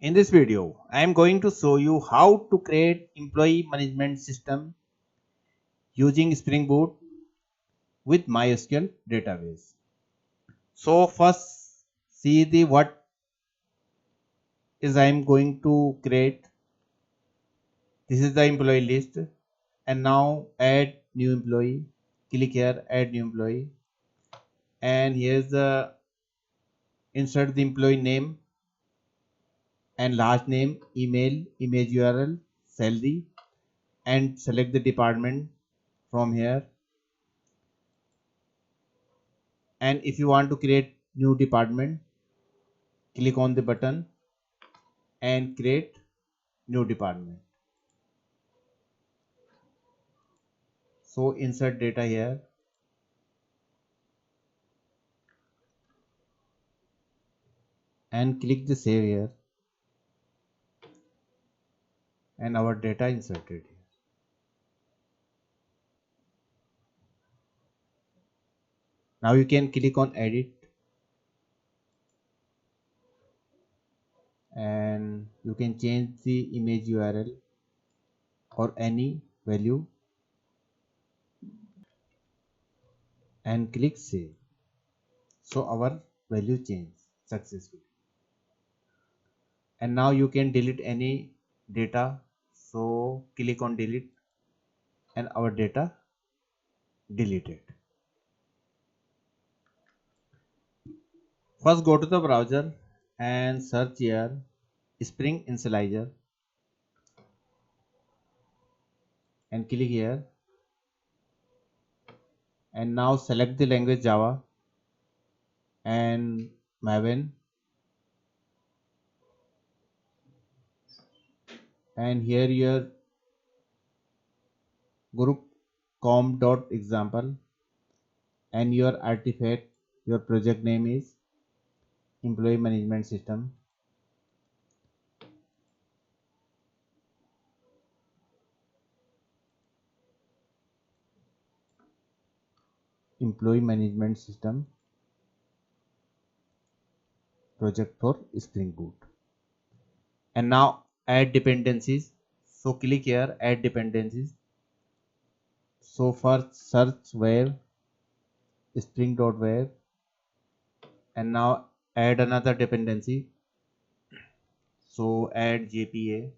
In this video, I am going to show you how to create employee management system using Spring Boot with MySQL database. So first see the what is I am going to create. This is the employee list and now add new employee. Click here add new employee and here's the insert the employee name and last name, email, image URL, salary and select the department from here. And if you want to create new department, click on the button and create new department. So insert data here and click the save here and our data inserted here. Now you can click on edit and you can change the image URL or any value and click save. So our value changed successfully. And now you can delete any data. So click on delete and our data deleted. First go to the browser and search here Spring Initializer and click here and now select the language Java and Maven and here your group com.example and your artifact, your project name is employee management system. Employee management system project for Spring Boot. And now add dependencies. So click here add dependencies. So first search where spring.where and now add another dependency. So add JPA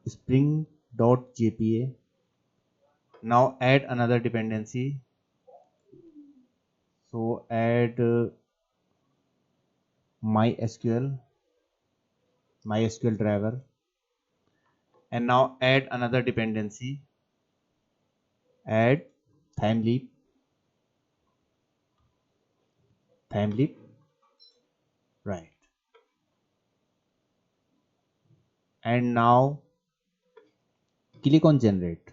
spring.jpa. Now add another dependency. So add MySQL driver and now add another dependency. Add time leap right and now click on generate.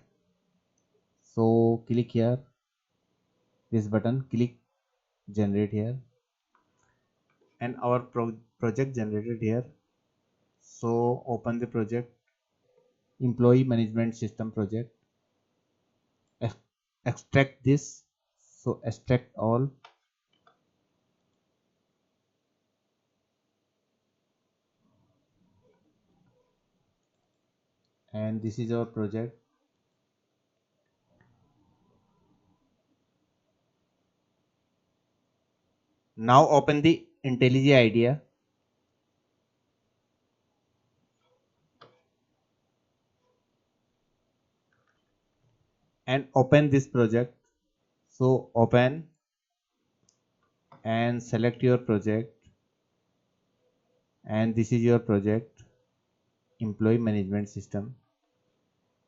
So click here this button, click generate here and our project generated here. So open the project employee management system project. Ex- Extract this. So extract all and this is our project. Now open the IntelliJ IDEA and open this project. So open and select your project and this is your project employee management system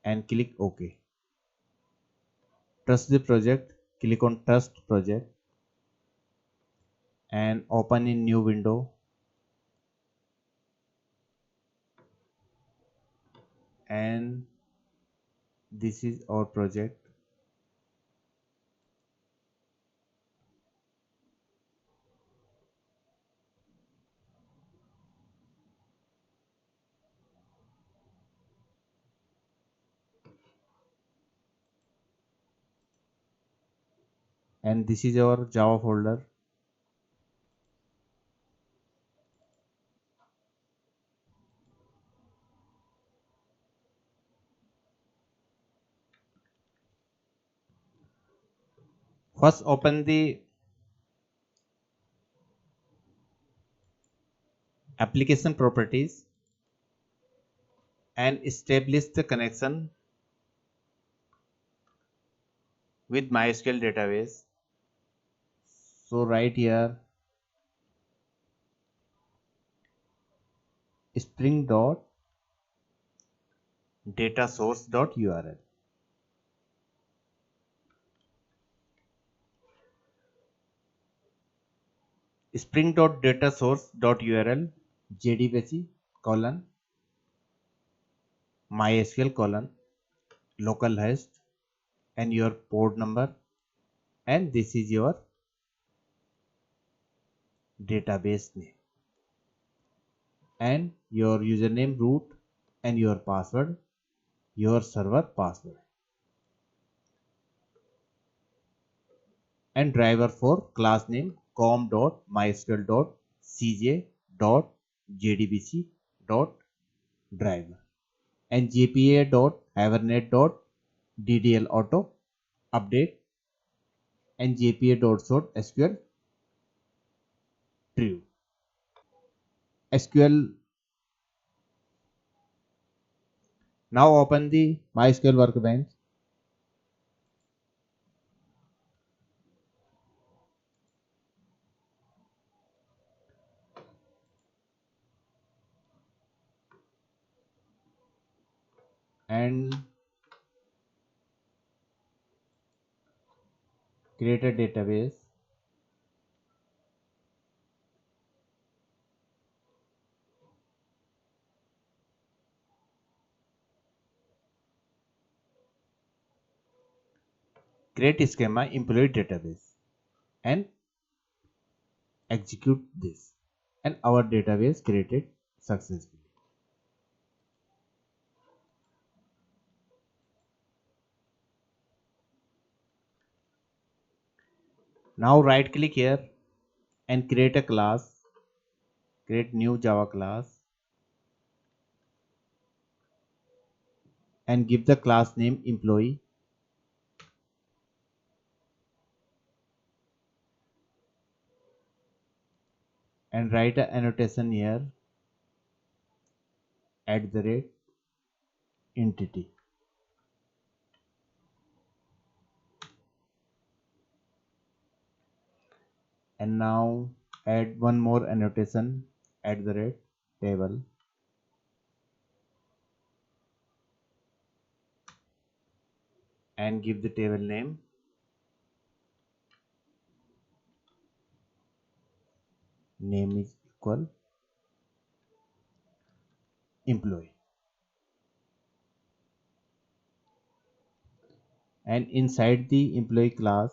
and click OK. Trust the project, click on trust project and open in new window and this is our project. And this is our Java folder First open the application properties and establish the connection with MySQL database. So right here spring dot data source dot url. Spring dot data source dot url jdbc colon mysql colon localhost and your port number, and this is your database name and your username root and your password, your server password, and driver for class name com.mysql.cj.jdbc.driver and jpa.hibernate.ddl auto update and jpa.sql true. SQL. Now open the MySQL workbench and create a database. Create schema employee database and execute this, and our database created successfully. Now right click here and create a class, create new Java class and give the class name employee and write a annotation here at the rate entity, and now add one more annotation at the rate table and give the table name is equal employee, and inside the employee class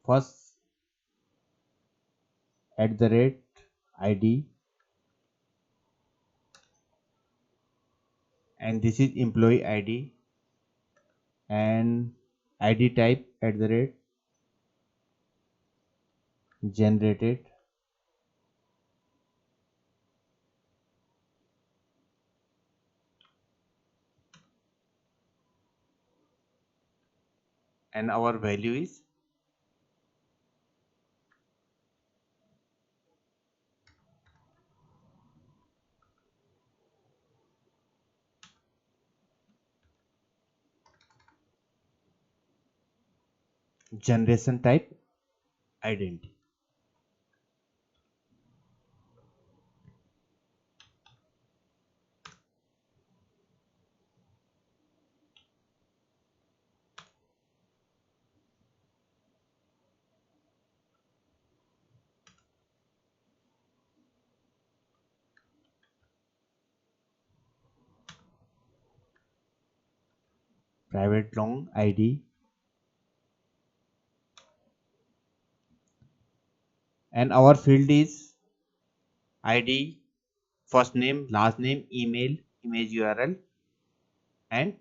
first at the rate id, and this is employee id and id type at the rate generated, and our value is generation type identity. Private long id and our field is id, first name, last name, email, image url and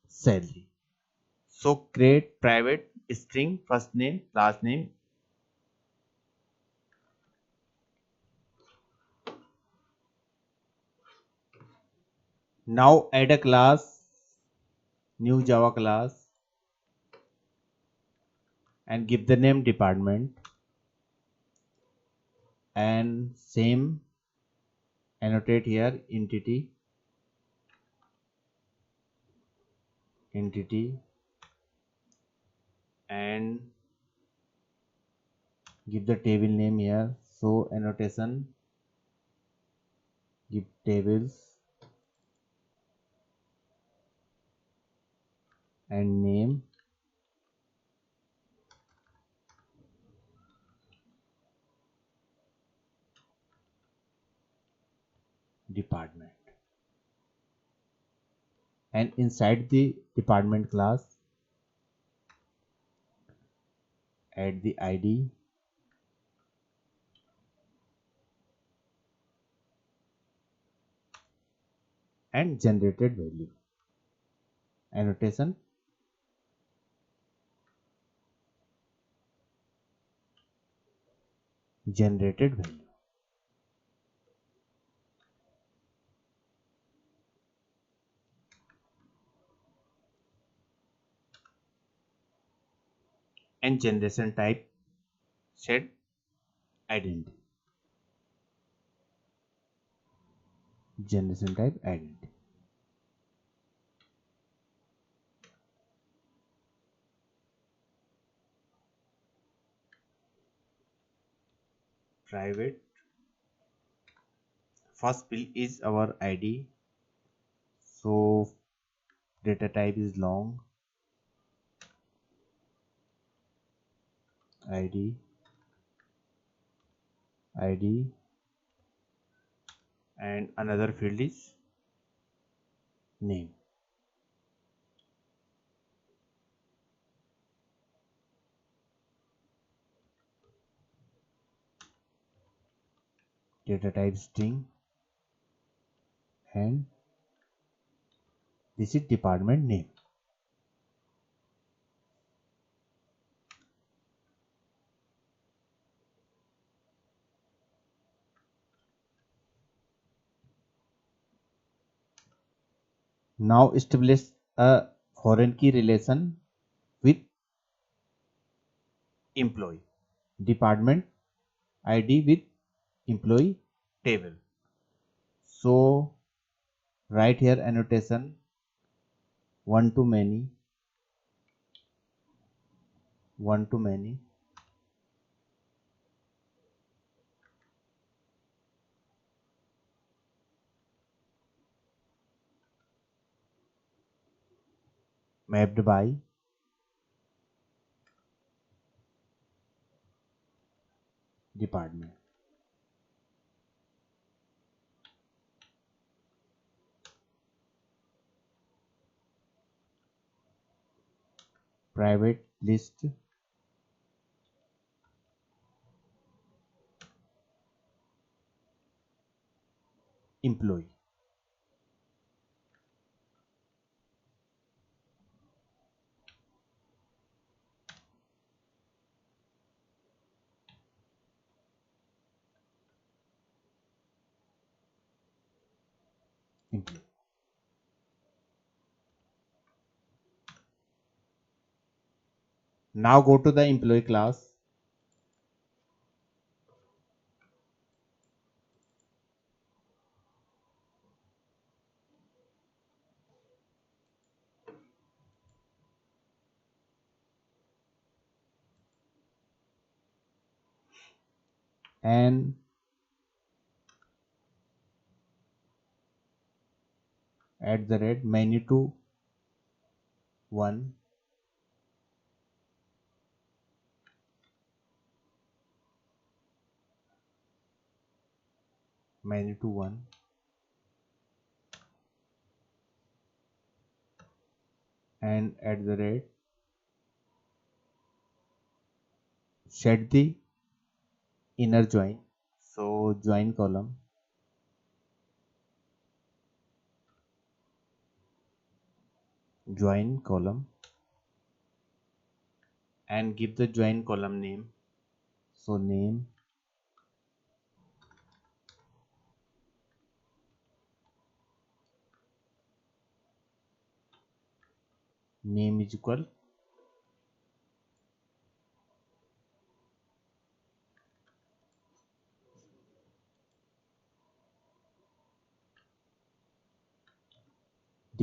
salary. So create private string first name, last name. Now add a class, new Java class and give the name department, and same annotate here entity, and give the table name here. So annotation, give tables and name department, and inside the department class add the ID and generated value. Annotation, generated value. And generation type, set identity. Generation type identity. Private. First field is our ID. So data type is long. ID, and another field is name. Data type string, and this is department name. Now establish a foreign key relation with employee. Department ID with employee table. So write here annotation one to many, mapped by department. Private list employee. Employee. Now go to the employee class and at the rate many to 1, many to 1, and at the rate set the inner join. So join column, and give the join column name. So name is equal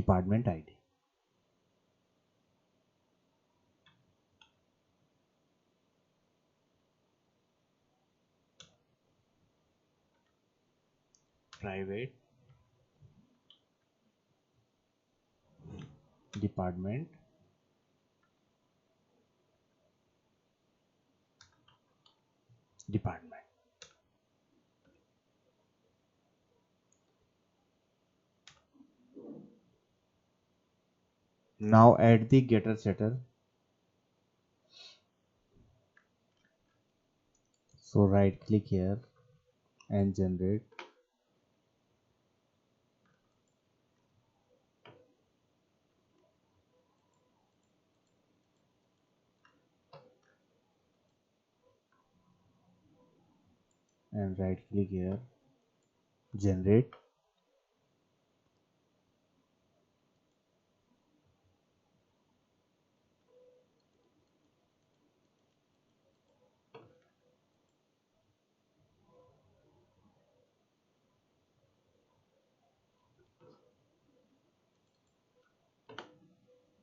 department ID. Private department department. Now add the getter setter. So right click here and generate, and right click here, generate,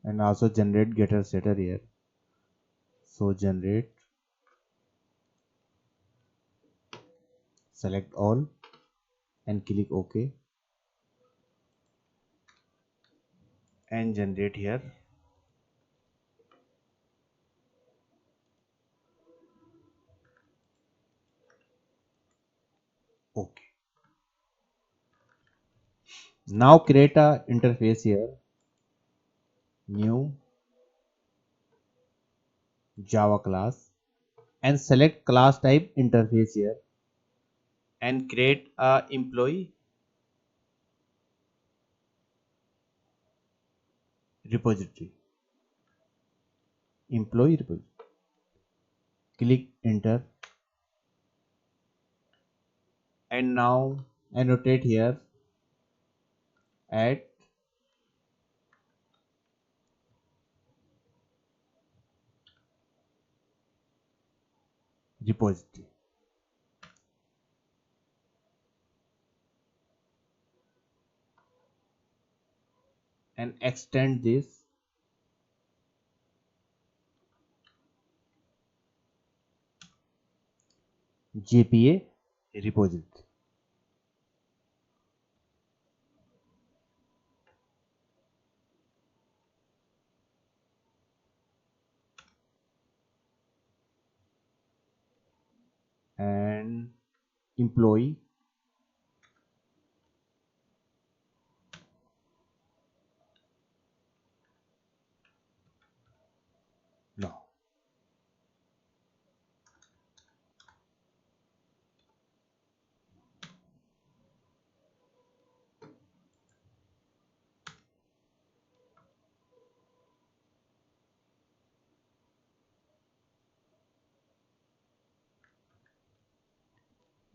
and also generate getter setter here. So generate, select all and click OK and generate here. OK. Now create a interface here, new Java class, and select class type interface here and create a employee repository. Employee repository. Click enter and now annotate here at repository and extend this JPA repository. And employee no.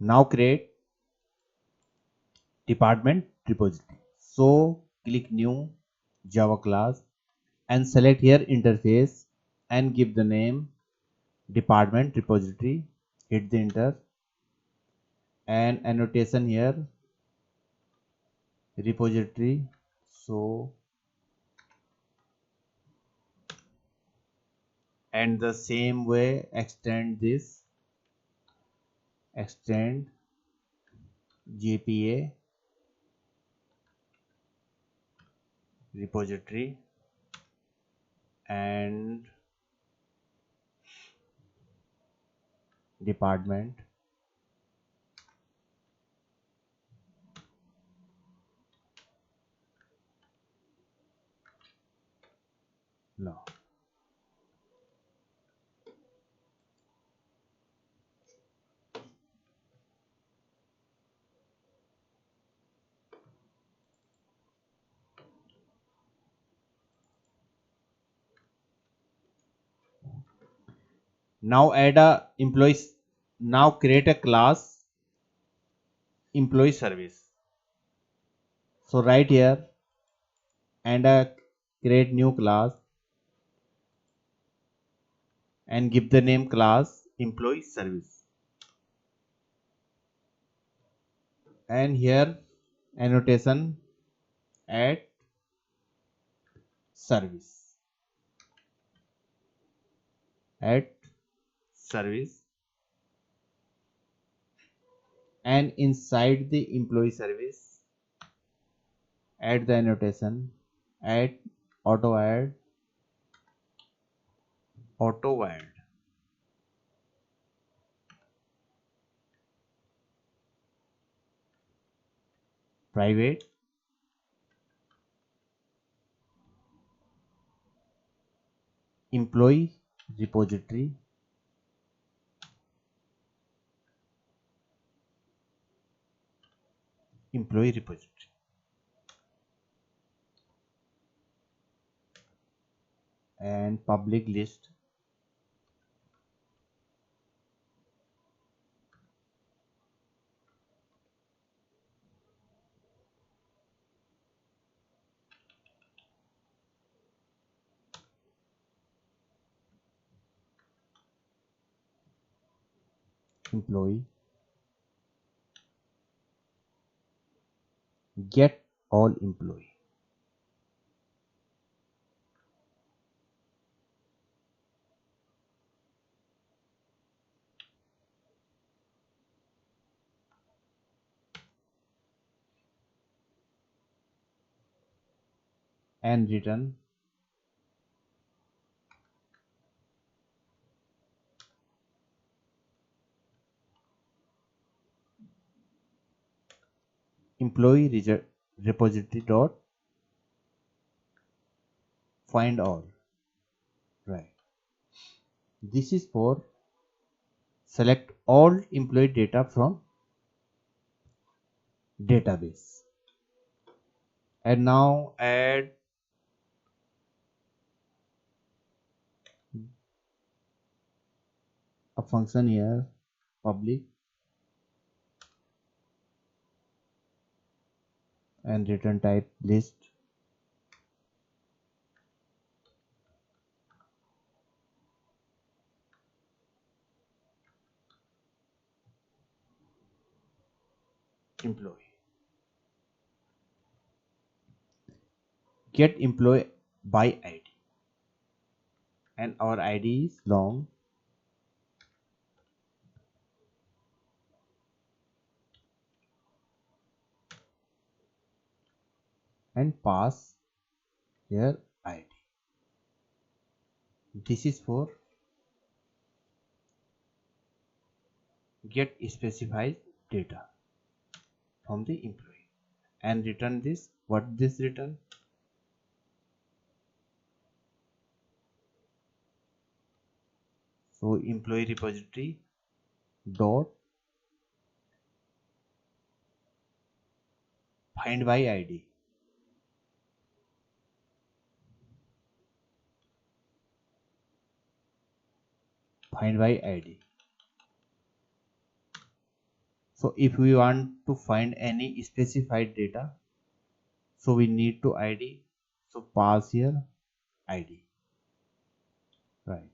Now create department repository. So click new Java class and select here interface and give the name department repository. Hit the enter and annotation here repository. So and the same way extend this, extend JPA repository and department no. Now add a employees. Now create a class employee service. So right here and create new class and give the name class employee service. And here annotation add service. Add service, and inside the employee service add the annotation, add auto add, auto add private employee repository, employee repository, and public list, employee, get all employee, and return employee repository dot find all. Right. This is for select all employee data from database. And now add a function here, public, and return type list, employee, get employee by ID, and our ID is long, and pass here ID. This is for get specified data from the employee, and return this. What this return? So employee repository dot find by ID, find by ID. So if we want to find any specified data, so we need to ID. So pass here ID. Right.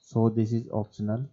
So this is optional.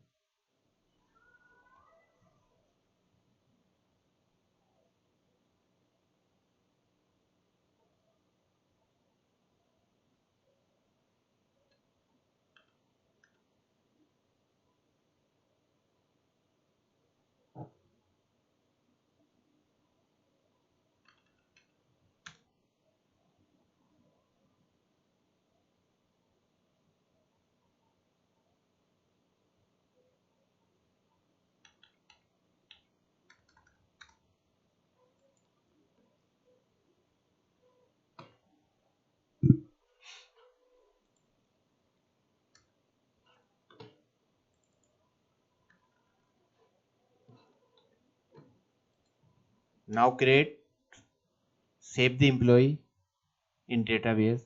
Now create, save the employee in database.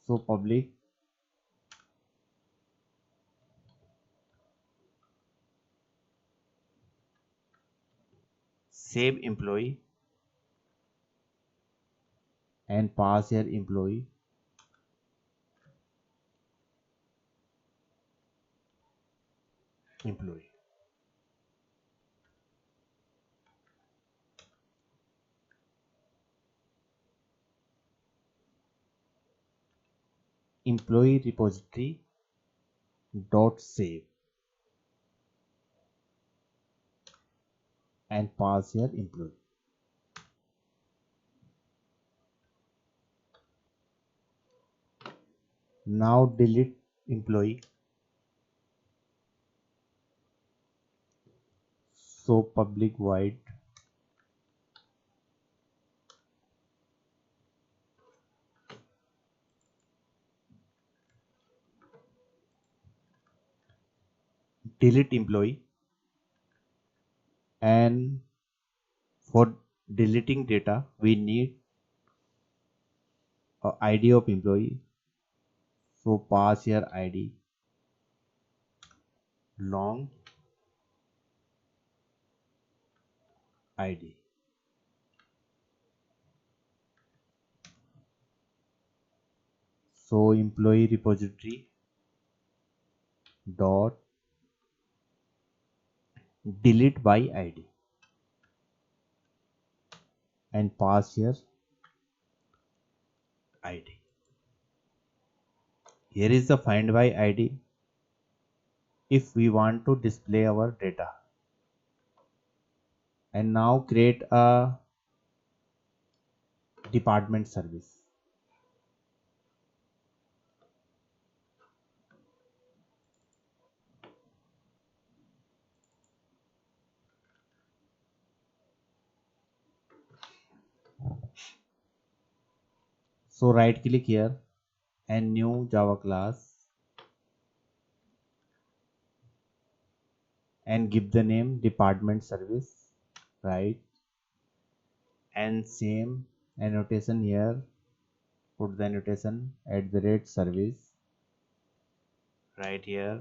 So public, save employee and pass here employee. Employee. Employee repository dot save and pass here employee. Now delete employee. So public void delete employee, and for deleting data we need a ID of employee. So pass here ID long ID. So employee repository dot delete by ID and pass here ID. Here is the find by ID if we want to display our data. And now create a department service. So right click here and new Java class and give the name department service, right? And same annotation here, put the annotation @service right here,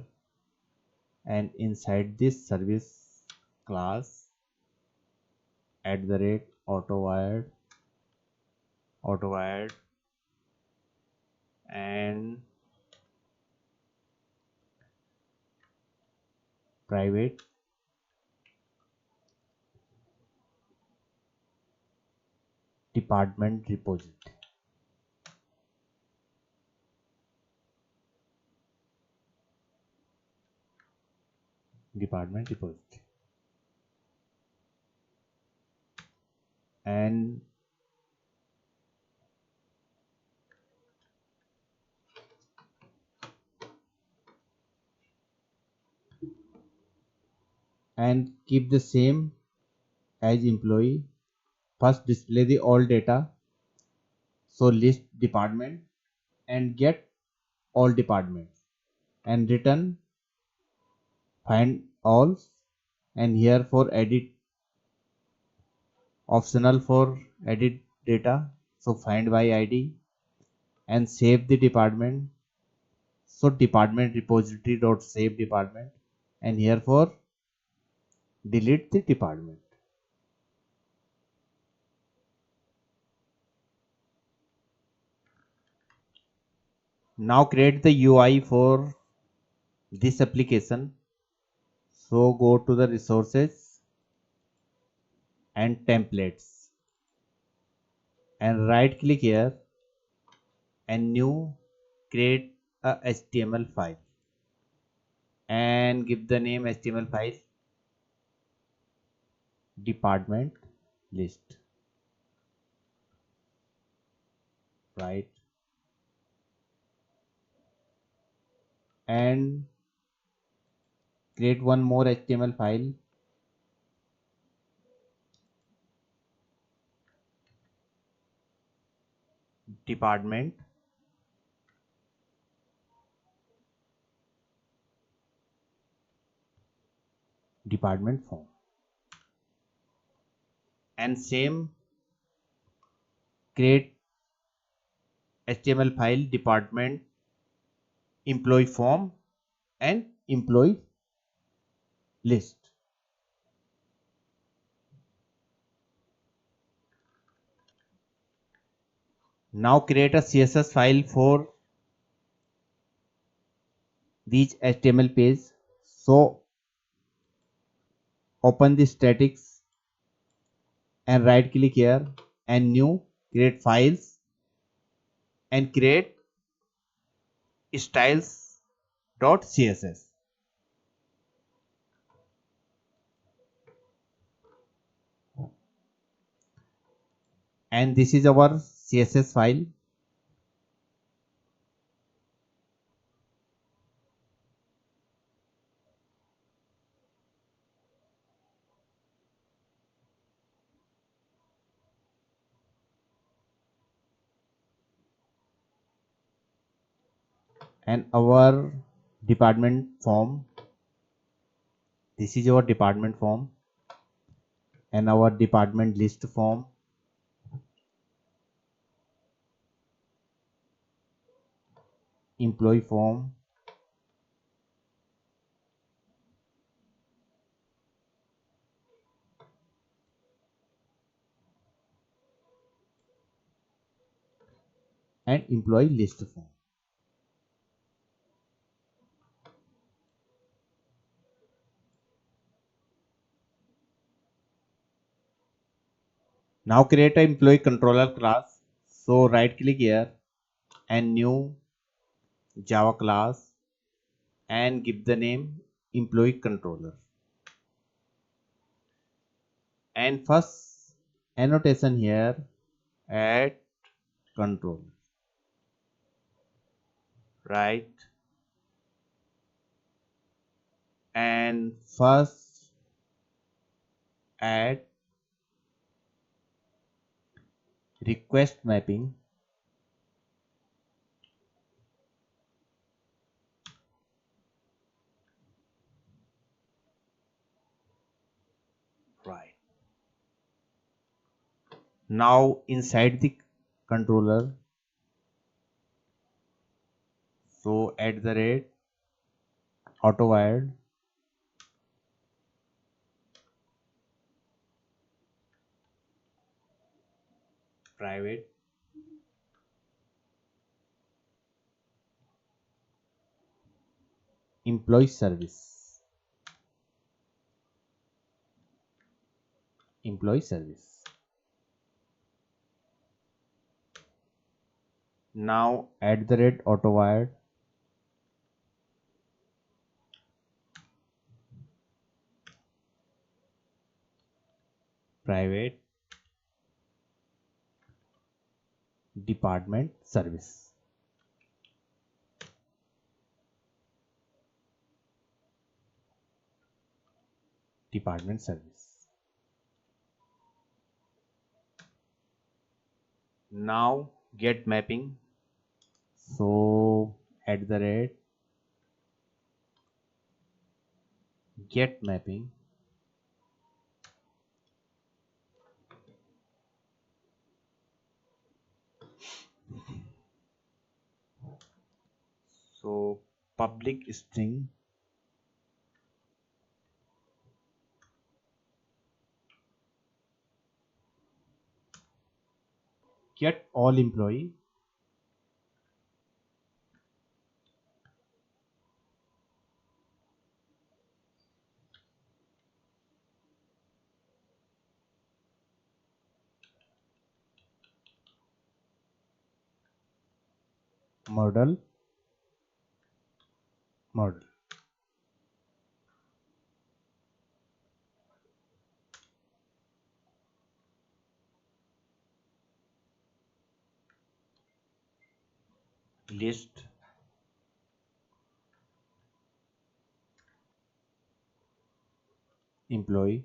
and inside this service class @autowired autowired and private department repository. Department repository and keep the same as employee. First display the all data, so list department and get all departments and return find all, and here for edit optional for edit data, so find by ID and save the department. So department repository dot save department, and here for delete the department. Now create the UI for this application. So go to the resources and templates and right click here and new create a HTML file and give the name HTML file department list, right? And create one more HTML file department department form, and same create HTML file department employee form and employee list. Now create a CSS file for these HTML page. So open the statics and right click here and new, create files and create styles.css. And this is our CSS file. And our department form, this is our department form, and our department list form, employee form, and employee list form. Now create a employee controller class. So right click here and new Java class and give the name employee controller. And first annotation here, add controller, right? And first add request mapping, right? Now inside the controller, so at the rate auto wired private employee service, employee service. Now at the rate auto wired private department service, department service. Now get mapping, so at the rate get mapping, so public string get all employee model, model list employee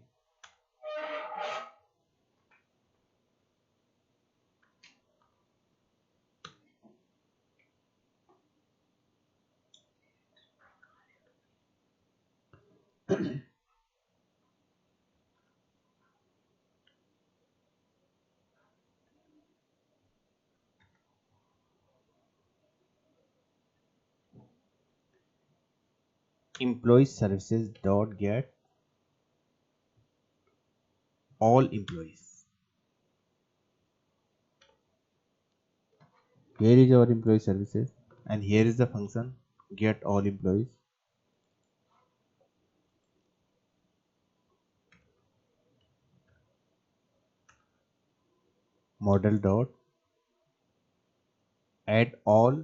employee services dot get all employees. Here is our employee services, and here is the function get all employees. Model dot add all,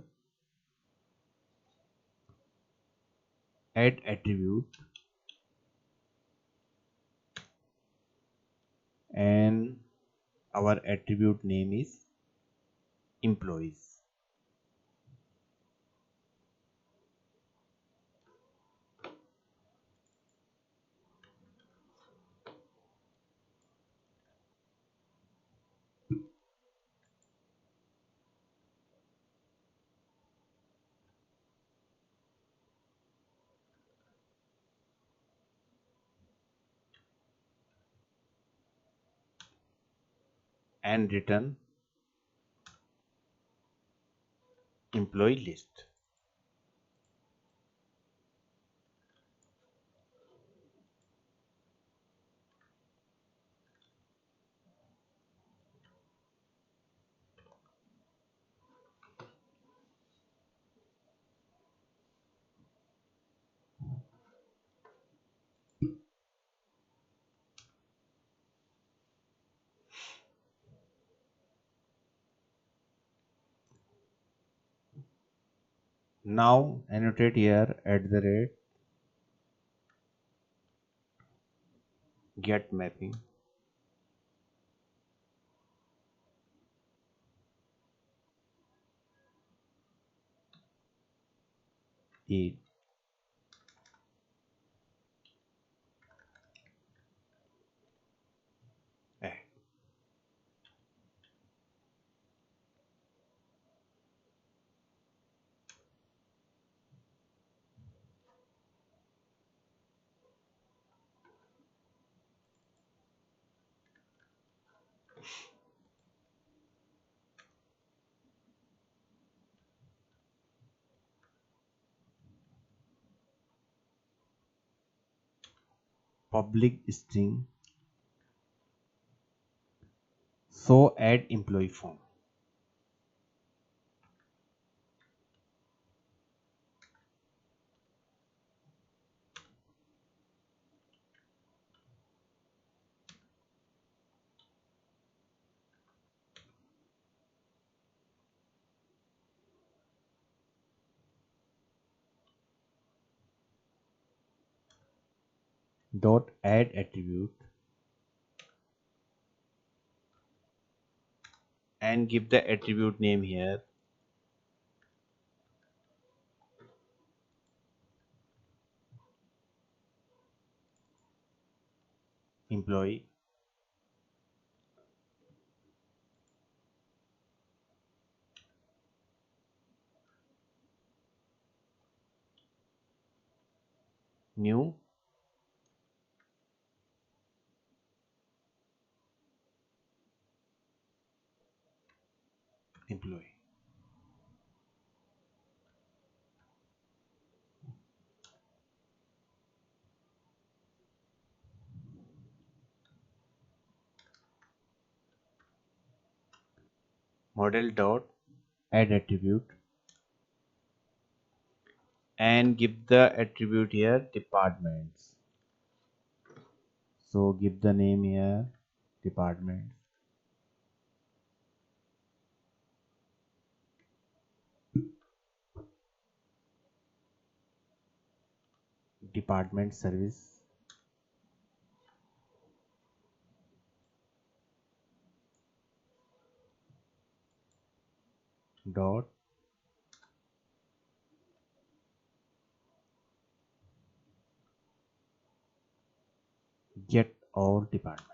add attribute, and our attribute name is employees. And return employee list. Now annotate here at the rate get mapping is add. Public string so add employee form. Dot add attribute and give the attribute name here employee, new employee. Model dot add attribute and give the attribute here departments. So give the name here department, department service dot get all department.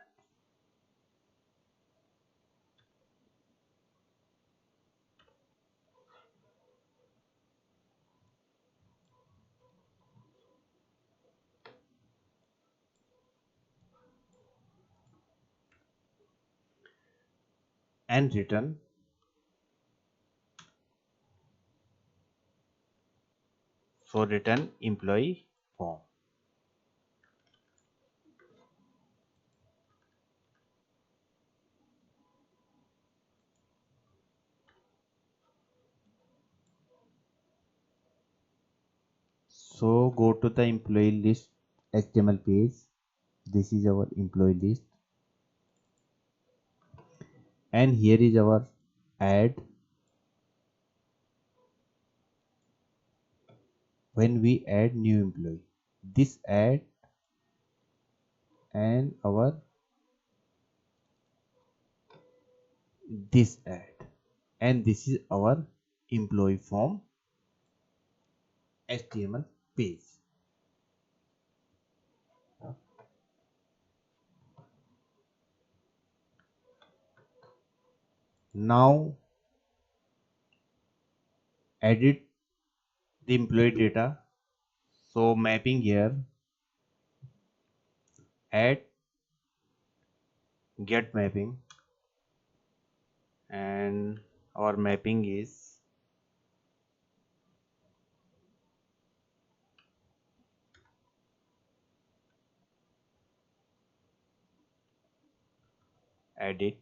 And return so return employee form. So go to the employee list HTML page. This is our employee list, and here is our add. When we add new employee, this add and our this add, and this is our employee form HTML page. Now edit the employee data. So mapping here, add get mapping, and our mapping is edit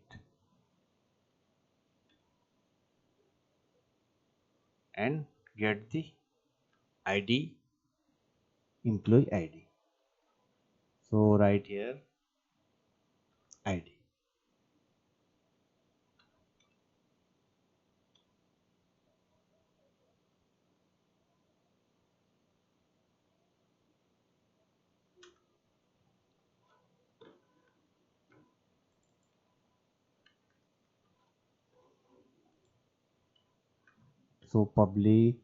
and get the ID, employee ID. So right here ID. So public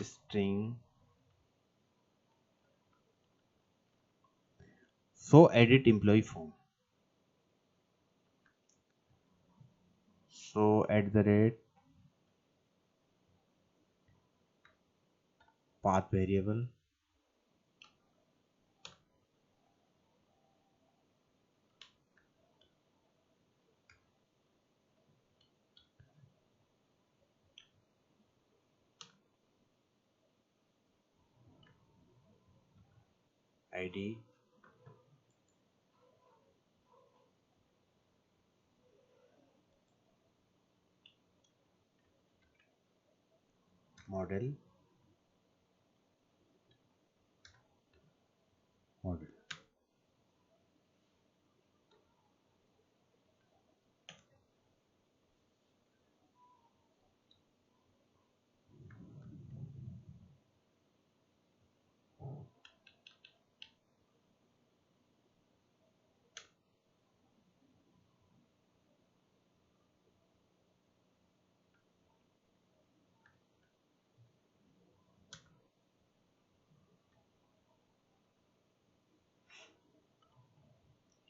string. So edit employee form. So at the rate path variable ID model model.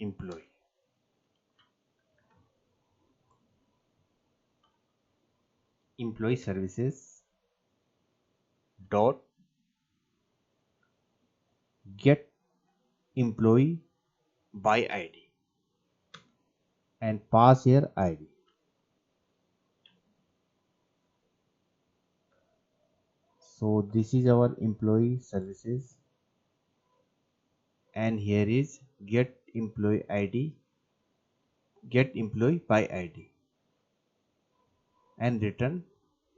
Employee employee services dot get employee by ID and pass here ID. So this is our employee services, and here is get employee ID, get employee by ID, and return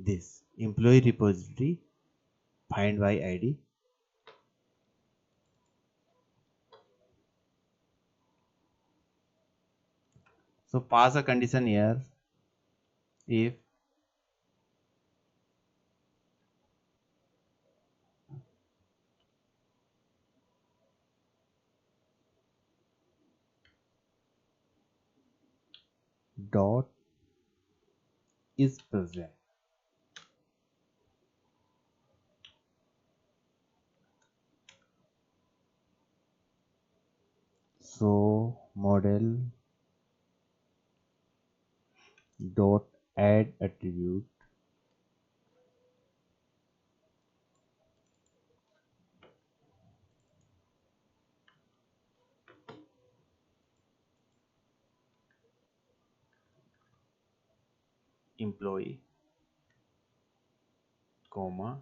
this employee repository find by ID. So pass a condition here if dot is present. So model dot add attribute employee comma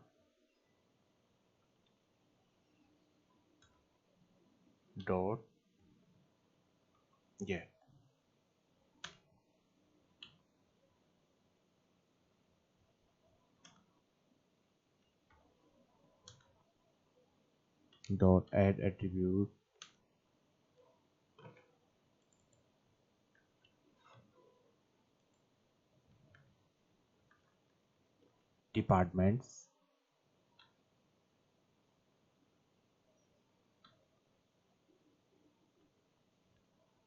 dot get. dot add attribute departments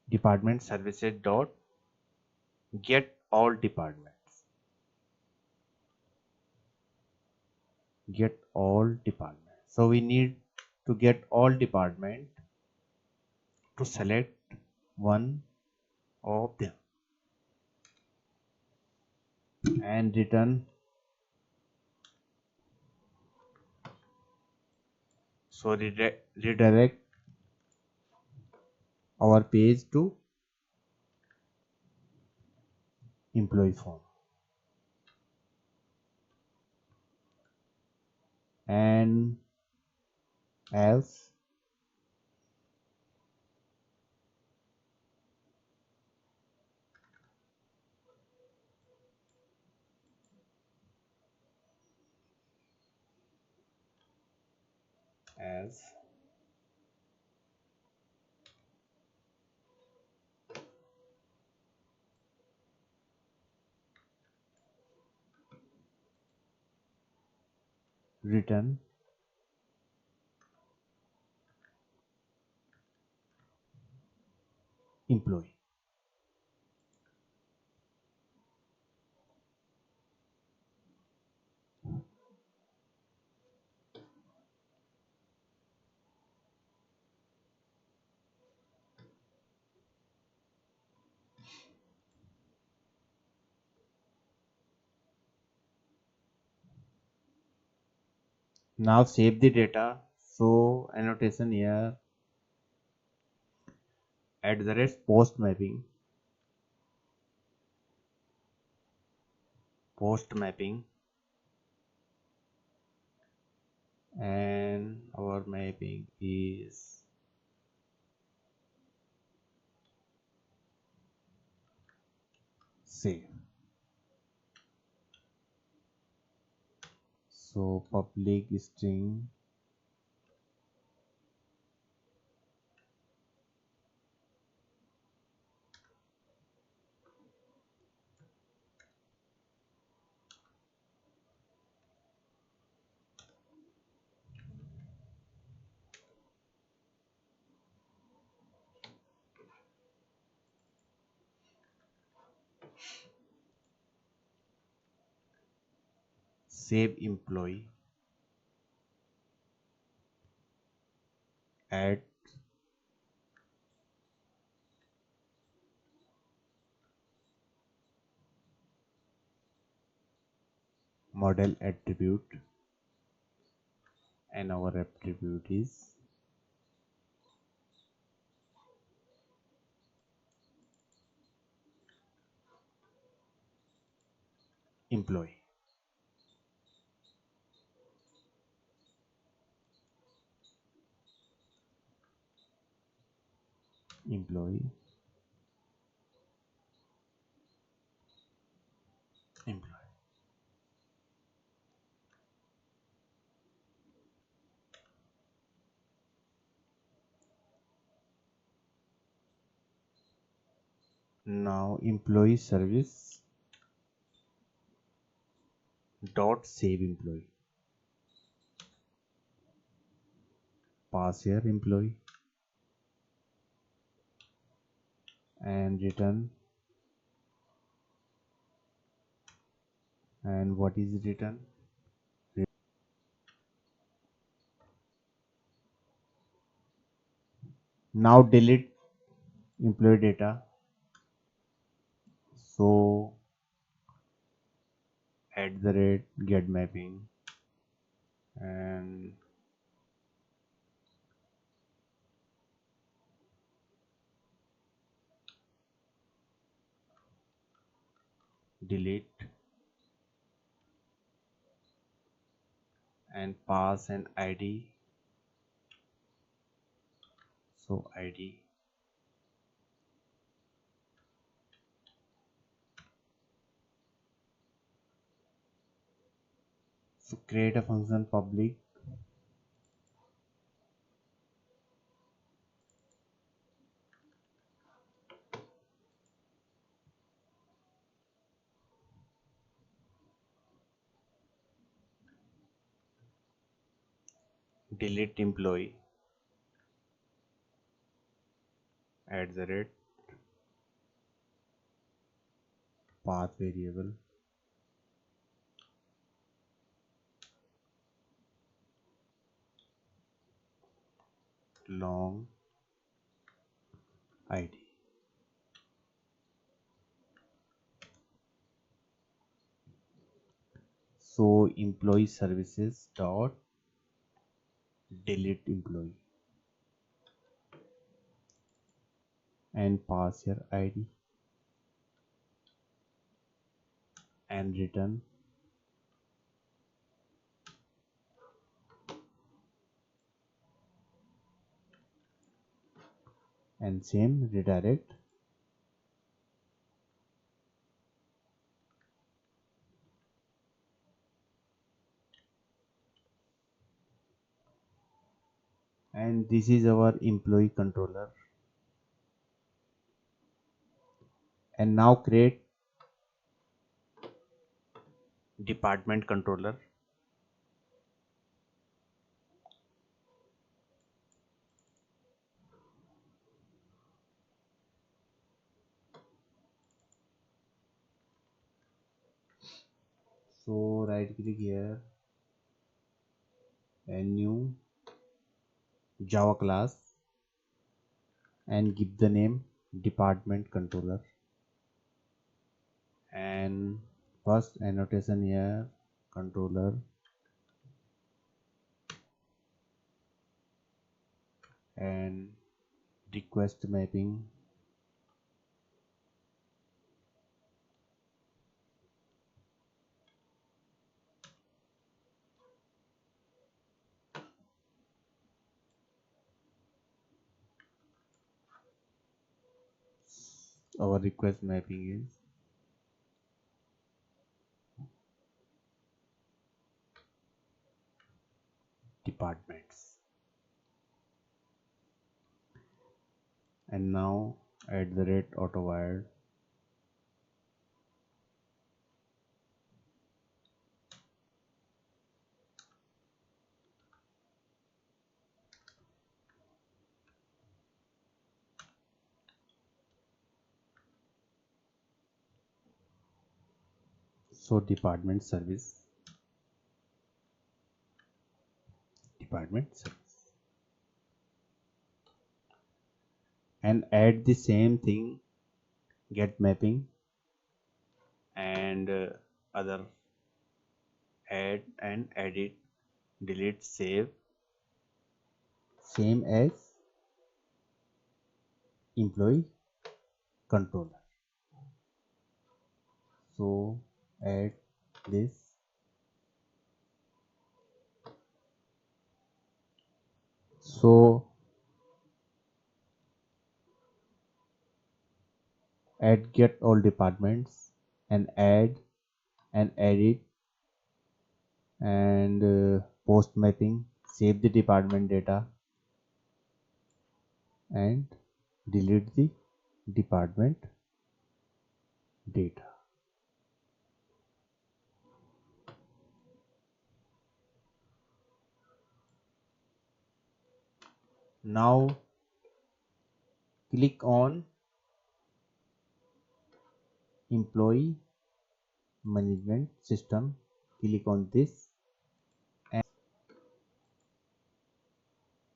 department services dot get all departments. So we need to get all department to select one of them and return. So redirect our page to employee form and else as return employee. Now save the data. So annotation here post mapping and our mapping is save. So public string save employee add model attribute and our attribute is employee. Employee employee. Now employee service dot save employee. Pass here employee and return. And what is return? Now delete employee data. So at the rate get mapping and delete and pass an ID. So ID. So create a function public delete employee @ path variable long id. So employee services dot delete employee and pass your id and return, and same redirect. And this is our employee controller. And now create department controller. So right click here and new Java class and give the name department controller. And first annotation here controller and request mapping our request mapping is departments. And now @autowired so department service and add the same thing get mapping and other add and edit delete save same as employee controller. So add this. So add get all departments and add and edit and post mapping, save the department data and delete the department data. Now click on employee management system, click on this and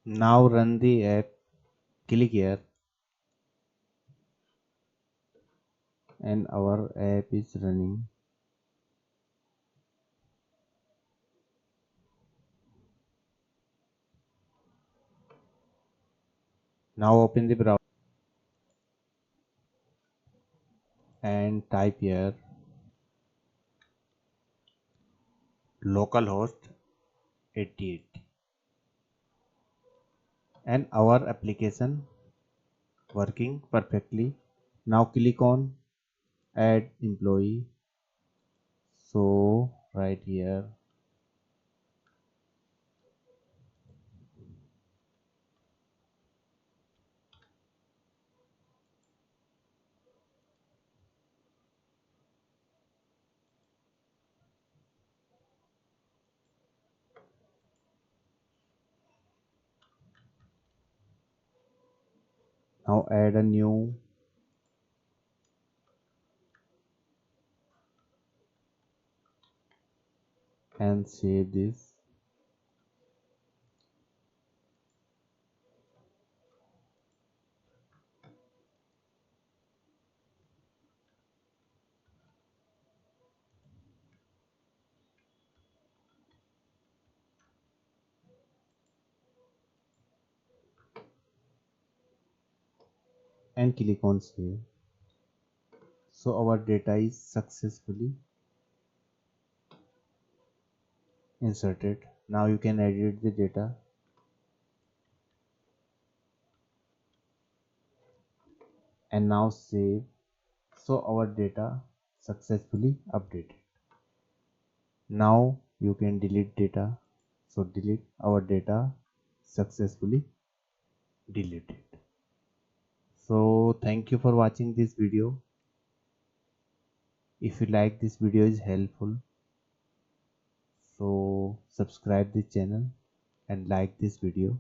now run the app. Click here and our app is running. Now open the browser and type here localhost 88 and our application working perfectly. Now click on add employee. So right here Now add a new and save this. And click on save. So our data is successfully inserted. Now you can edit the data and now save. So our data successfully updated. Now you can delete data. So delete our data successfully deleted. So thank you for watching this video. If you like this video is helpful, so subscribe this channel and like this video.